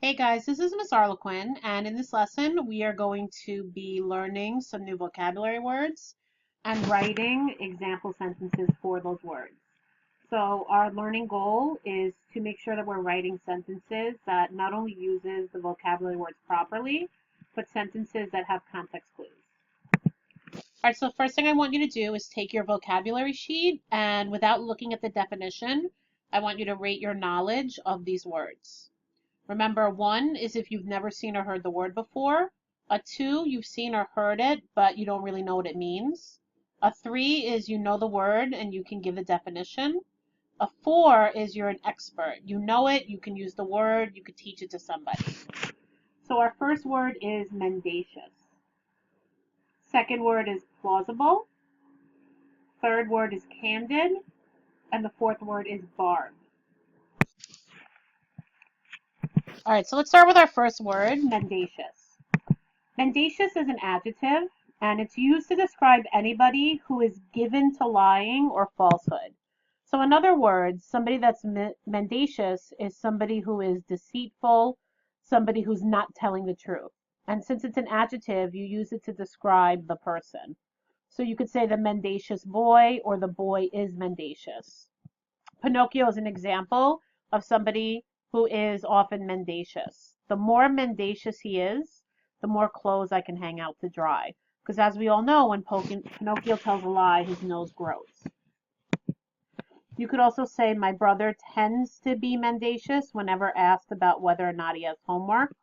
Hey guys, this is Miss Arlequin, and in this lesson we are going to be learning some new vocabulary words and writing example sentences for those words. So our learning goal is to make sure that we're writing sentences that not only uses the vocabulary words properly, but sentences that have context clues. All right, so first thing I want you to do is take your vocabulary sheet and without looking at the definition, I want you to rate your knowledge of these words. Remember, 1 is if you've never seen or heard the word before. A 2, you've seen or heard it, but you don't really know what it means. A 3 is you know the word and you can give a definition. A 4 is you're an expert. You know it, you can use the word, you could teach it to somebody. So our first word is mendacious. Second word is plausible. Third word is candid. And the fourth word is barb. All right, so let's start with our first word, mendacious. Mendacious is an adjective, and it's used to describe anybody who is given to lying or falsehood. So in other words, somebody that's mendacious is somebody who is deceitful, somebody who's not telling the truth. And since it's an adjective, you use it to describe the person. So you could say the mendacious boy or the boy is mendacious. Pinocchio is an example of somebody who is often mendacious. The more mendacious he is, the more clothes I can hang out to dry. Because as we all know, when Pinocchio tells a lie, his nose grows. You could also say my brother tends to be mendacious whenever asked about whether or not he has homework.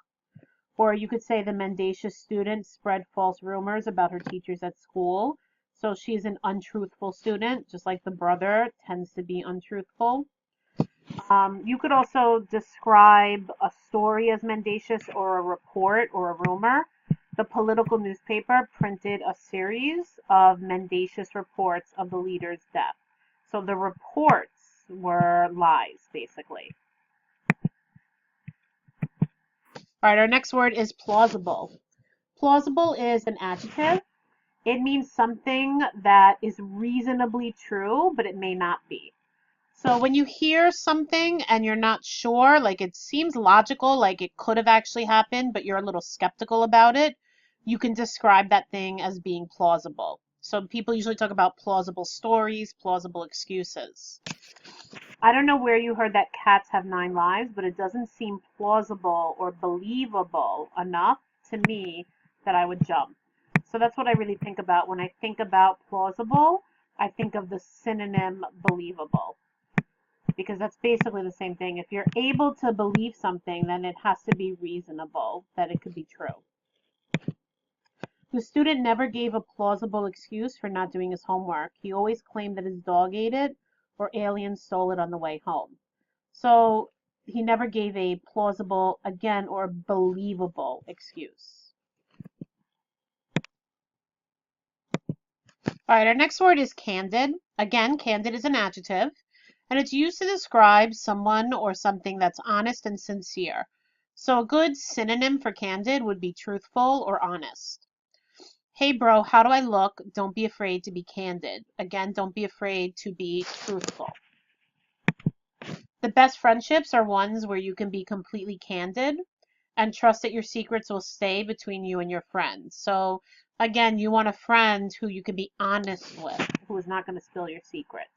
Or you could say the mendacious student spread false rumors about her teachers at school. So she's an untruthful student, just like the brother tends to be untruthful. You could also describe a story as mendacious or a report or a rumor. The political newspaper printed a series of mendacious reports of the leader's death. So the reports were lies, basically. All right, our next word is plausible. Plausible is an adjective. It means something that is reasonably true, but it may not be. So when you hear something and you're not sure, like it seems logical, like it could have actually happened, but you're a little skeptical about it, you can describe that thing as being plausible. So people usually talk about plausible stories, plausible excuses. I don't know where you heard that cats have 9 lives, but it doesn't seem plausible or believable enough to me that I would jump. So that's what I really think about. When I think about plausible, I think of the synonym believable. Because that's basically the same thing. If you're able to believe something, then it has to be reasonable that it could be true. The student never gave a plausible excuse for not doing his homework. He always claimed that his dog ate it or aliens stole it on the way home. So he never gave a plausible, again, or believable excuse. All right, our next word is candid. Again, candid is an adjective, and it's used to describe someone or something that's honest and sincere. So a good synonym for candid would be truthful or honest. Hey bro, how do I look? Don't be afraid to be candid. Again, don't be afraid to be truthful. The best friendships are ones where you can be completely candid and trust that your secrets will stay between you and your friends. So again, you want a friend who you can be honest with, who is not going to spill your secrets.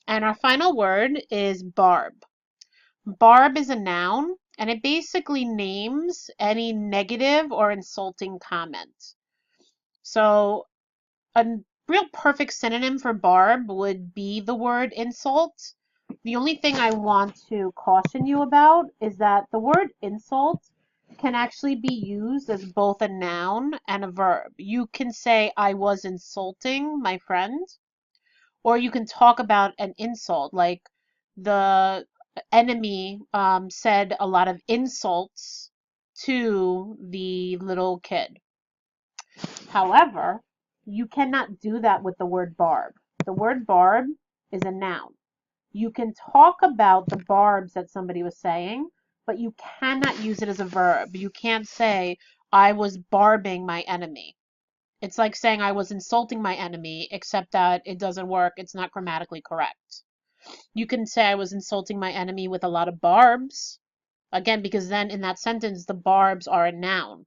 And our final word is barb. Barb is a noun, and it basically names any negative or insulting comment. So a real perfect synonym for barb would be the word insult. The only thing I want to caution you about is that the word insult can actually be used as both a noun and a verb. You can say, I was insulting my friend, or you can talk about an insult, like the enemy said a lot of insults to the little kid. However, you cannot do that with the word barb. The word barb is a noun. You can talk about the barbs that somebody was saying, but you cannot use it as a verb. You can't say, I was barbing my enemy. It's like saying I was insulting my enemy, except that it doesn't work. It's not grammatically correct. You can say I was insulting my enemy with a lot of barbs, Again, because then in that sentence, the barbs are a noun.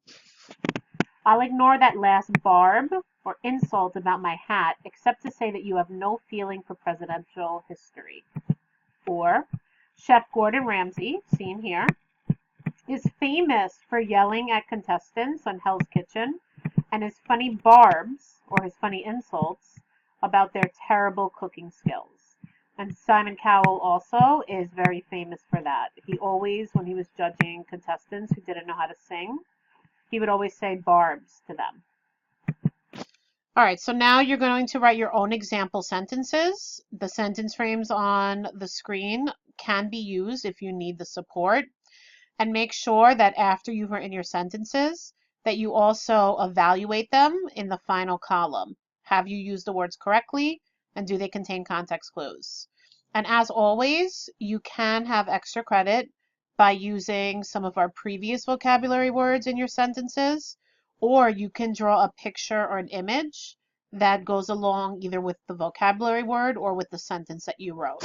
I'll ignore that last barb or insult about my hat, except to say that you have no feeling for presidential history. Or, Chef Gordon Ramsay, seen here, is famous for yelling at contestants on Hell's Kitchen and his funny barbs, or his funny insults, about their terrible cooking skills. And Simon Cowell also is very famous for that. He always, when he was judging contestants who didn't know how to sing, he would always say barbs to them. All right, so now you're going to write your own example sentences. The sentence frames on the screen can be used if you need the support. And make sure that after you've written your sentences, that you also evaluate them in the final column. Have you used the words correctly? And do they contain context clues? And as always, you can have extra credit by using some of our previous vocabulary words in your sentences, or you can draw a picture or an image that goes along either with the vocabulary word or with the sentence that you wrote.